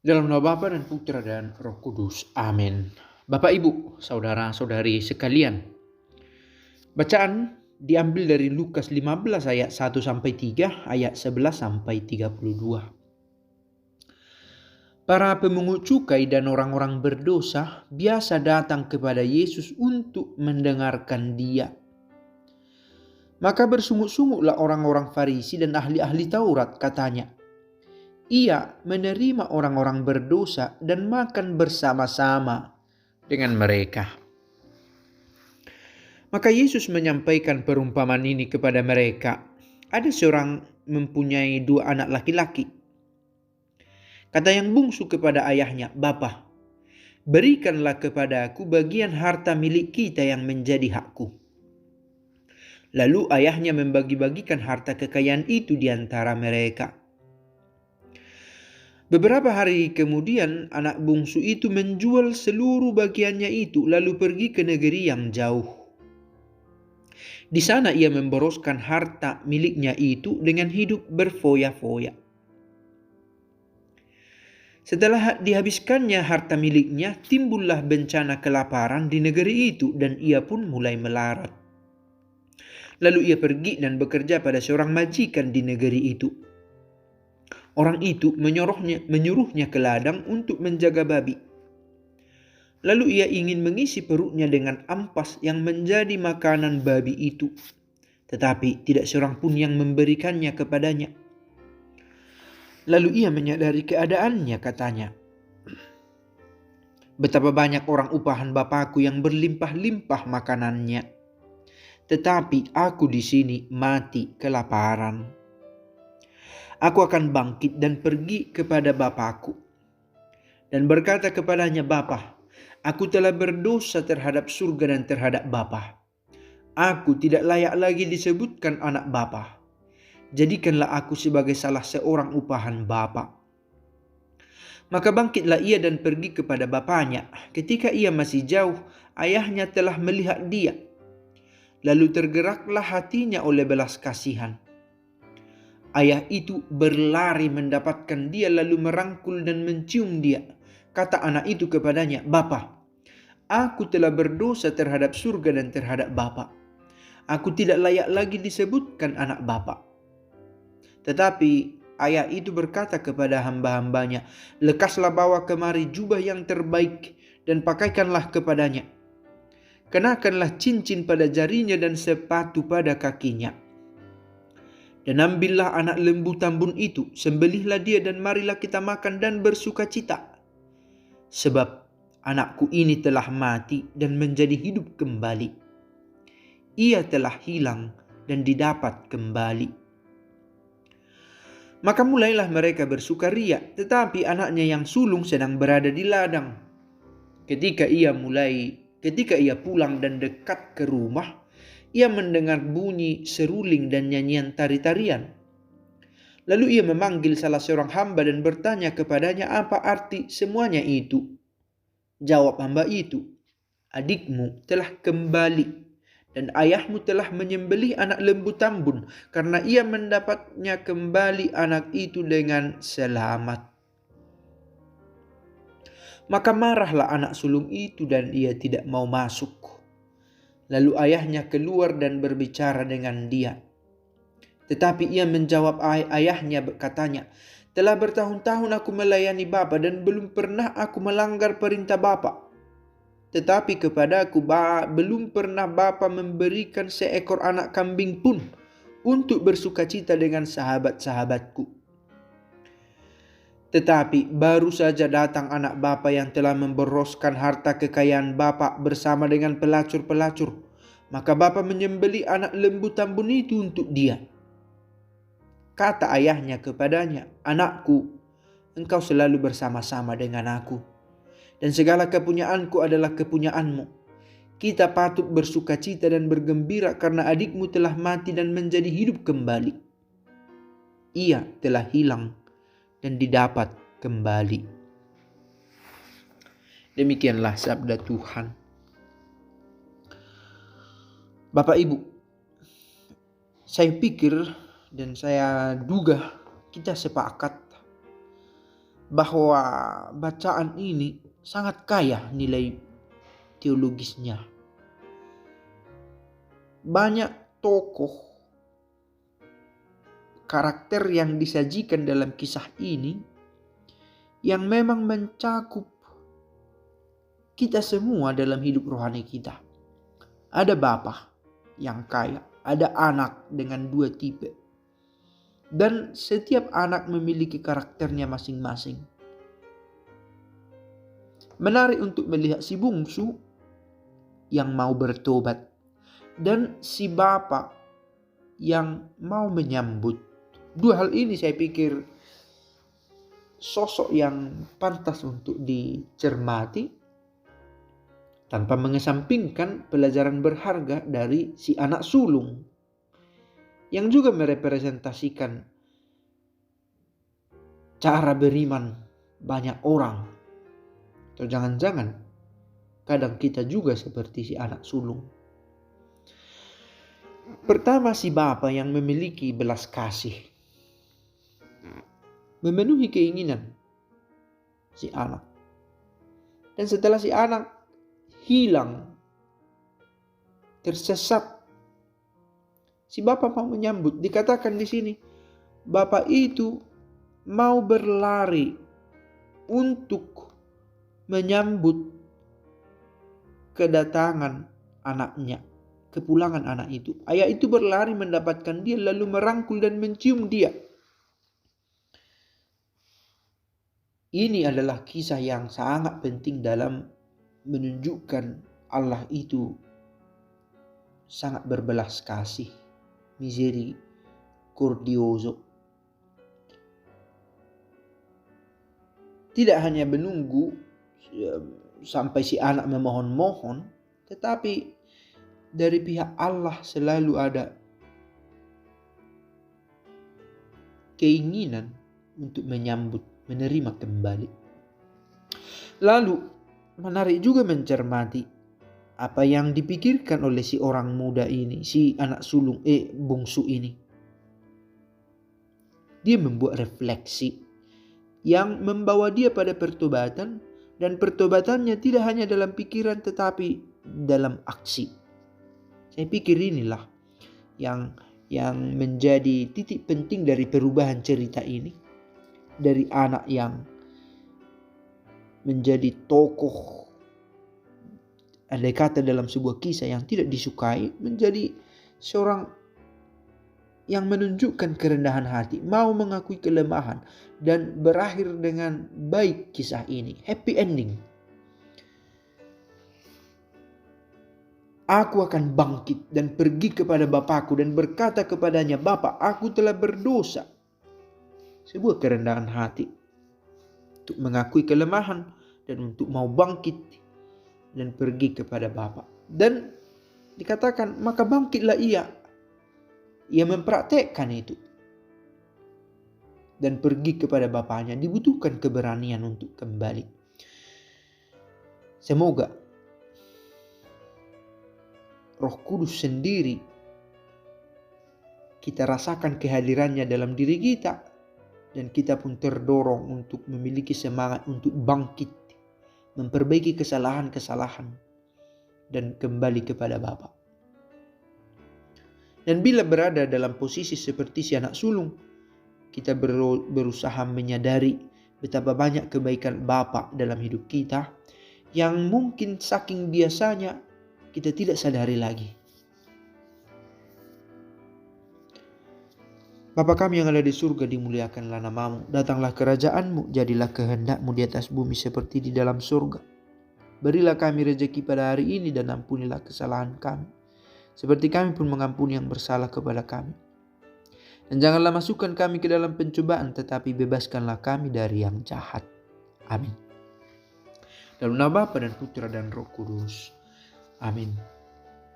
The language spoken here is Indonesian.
Dalam nama Bapa dan Putra dan Roh Kudus. Amin. Bapak, Ibu, saudara-saudari sekalian. Bacaan diambil dari Lukas 15 ayat 1 sampai 3, ayat 11 sampai 32. Para pemungut cukai dan orang-orang berdosa biasa datang kepada Yesus untuk mendengarkan Dia. Maka bersungut-sungutlah orang-orang Farisi dan ahli-ahli Taurat, katanya, Ia menerima orang-orang berdosa dan makan bersama-sama dengan mereka. Maka Yesus menyampaikan perumpamaan ini kepada mereka. Ada seorang mempunyai 2 anak laki-laki. Kata yang bungsu kepada ayahnya, "Bapa, berikanlah kepadaku bagian harta milik kita yang menjadi hakku." Lalu ayahnya membagi-bagikan harta kekayaan itu di antara mereka. Beberapa hari kemudian anak bungsu itu menjual seluruh bagiannya itu lalu pergi ke negeri yang jauh. Di sana ia memboroskan harta miliknya itu dengan hidup berfoya-foya. Setelah dihabiskannya harta miliknya, timbullah bencana kelaparan di negeri itu dan ia pun mulai melarat. Lalu ia pergi dan bekerja pada seorang majikan di negeri itu. Orang itu menyuruhnya ke ladang untuk menjaga babi. Lalu ia ingin mengisi perutnya dengan ampas yang menjadi makanan babi itu. Tetapi tidak seorang pun yang memberikannya kepadanya. Lalu ia menyadari keadaannya, katanya, "Betapa banyak orang upahan Bapakku yang berlimpah-limpah makanannya. Tetapi aku di sini mati kelaparan. Aku akan bangkit dan pergi kepada Bapakku dan berkata kepadanya, Bapa, aku telah berdosa terhadap surga dan terhadap Bapa. Aku tidak layak lagi disebutkan anak Bapa. Jadikanlah aku sebagai salah seorang upahan Bapa." Maka bangkitlah ia dan pergi kepada bapaknya. Ketika ia masih jauh, ayahnya telah melihat dia. Lalu tergeraklah hatinya oleh belas kasihan. Ayah itu berlari mendapatkan dia lalu merangkul dan mencium dia. Kata anak itu kepadanya, "Bapa, aku telah berdosa terhadap surga dan terhadap Bapa. Aku tidak layak lagi disebutkan anak Bapa." Tetapi ayah itu berkata kepada hamba-hambanya, "Lekaslah bawa kemari jubah yang terbaik dan pakaikanlah kepadanya. Kenakanlah cincin pada jarinya dan sepatu pada kakinya. Dan ambillah anak lembu tambun itu, sembelihlah dia dan marilah kita makan dan bersuka cita. Sebab anakku ini telah mati dan menjadi hidup kembali. Ia telah hilang dan didapat kembali." Maka mulailah mereka bersukaria, tetapi anaknya yang sulung sedang berada di ladang. Ketika ia pulang dan dekat ke rumah, ia mendengar bunyi seruling dan nyanyian tari-tarian. Lalu ia memanggil salah seorang hamba dan bertanya kepadanya apa arti semuanya itu. Jawab hamba itu, "Adikmu telah kembali dan ayahmu telah menyembelih anak lembu tambun karena ia mendapatnya kembali anak itu dengan selamat." Maka marahlah anak sulung itu dan ia tidak mau masuk. Lalu ayahnya keluar dan berbicara dengan dia. Tetapi ia menjawab ayahnya, katanya, "Telah bertahun-tahun aku melayani Bapa dan belum pernah aku melanggar perintah Bapa. Tetapi kepadaku belum pernah Bapa memberikan seekor anak kambing pun untuk bersukacita dengan sahabat-sahabatku. Tetapi baru saja datang anak Bapa yang telah memboroskan harta kekayaan Bapa bersama dengan pelacur-pelacur. Maka Bapa menyembelih anak lembu tambun itu untuk dia." Kata ayahnya kepadanya, "Anakku, engkau selalu bersama-sama dengan aku, dan segala kepunyaanku adalah kepunyaanmu. Kita patut bersukacita dan bergembira karena adikmu telah mati dan menjadi hidup kembali. Ia telah hilang dan didapat kembali." Demikianlah sabda Tuhan. Bapak Ibu, saya pikir dan saya duga kita sepakat bahwa bacaan ini sangat kaya nilai teologisnya. Banyak tokoh karakter yang disajikan dalam kisah ini yang memang mencakup kita semua dalam hidup rohani kita. Ada bapa yang kaya, ada anak dengan 2 tipe. Dan setiap anak memiliki karakternya masing-masing. Menarik untuk melihat si bungsu yang mau bertobat dan si bapa yang mau menyambut. 2 hal ini saya pikir sosok yang pantas untuk dicermati tanpa mengesampingkan pelajaran berharga dari si anak sulung yang juga merepresentasikan cara beriman banyak orang. Atau jangan-jangan kadang kita juga seperti si anak sulung. Pertama, si bapa yang memiliki belas kasih, memenuhi keinginan si anak. Dan setelah si anak hilang, tersesat, si bapa mau menyambut. Dikatakan di sini, bapa itu mau berlari untuk menyambut kedatangan anaknya, kepulangan anak itu. Ayah itu berlari mendapatkan dia, lalu merangkul dan mencium dia. Ini adalah kisah yang sangat penting dalam menunjukkan Allah itu sangat berbelas kasih, misericordioso. Tidak hanya menunggu sampai si anak memohon-mohon, tetapi dari pihak Allah selalu ada keinginan untuk menyambut, menerima kembali. Lalu menarik juga mencermati apa yang dipikirkan oleh si orang muda ini, si anak sulung bungsu ini. Dia membuat refleksi yang membawa dia pada pertobatan, dan pertobatannya tidak hanya dalam pikiran tetapi dalam aksi. Saya pikir inilah yang menjadi titik penting dari perubahan cerita ini. Dari anak yang menjadi tokoh, andai kata dalam sebuah kisah yang tidak disukai, menjadi seorang yang menunjukkan kerendahan hati, mau mengakui kelemahan, dan berakhir dengan baik kisah ini, happy ending. Aku akan bangkit dan pergi kepada Bapakku dan berkata kepadanya, Bapa, aku telah berdosa. Sebuah kerendahan hati untuk mengakui kelemahan dan untuk mau bangkit dan pergi kepada Bapa. Dan dikatakan, maka bangkitlah ia. Ia mempraktekkan itu dan pergi kepada bapaknya. Dibutuhkan keberanian untuk kembali. Semoga Roh Kudus sendiri kita rasakan kehadirannya dalam diri kita, dan kita pun terdorong untuk memiliki semangat untuk bangkit, memperbaiki kesalahan-kesalahan dan kembali kepada Bapa. Dan bila berada dalam posisi seperti si anak sulung, kita berusaha menyadari betapa banyak kebaikan Bapa dalam hidup kita yang mungkin saking biasanya kita tidak sadari lagi. Bapa kami yang ada di surga, dimuliakanlah namamu. Datanglah kerajaanmu, jadilah kehendakmu di atas bumi seperti di dalam surga. Berilah kami rezeki pada hari ini dan ampunilah kesalahan kami, seperti kami pun mengampuni yang bersalah kepada kami. Dan janganlah masukkan kami ke dalam pencobaan, tetapi bebaskanlah kami dari yang jahat. Amin. Dalam nama Bapa dan Putra dan Roh Kudus. Amin.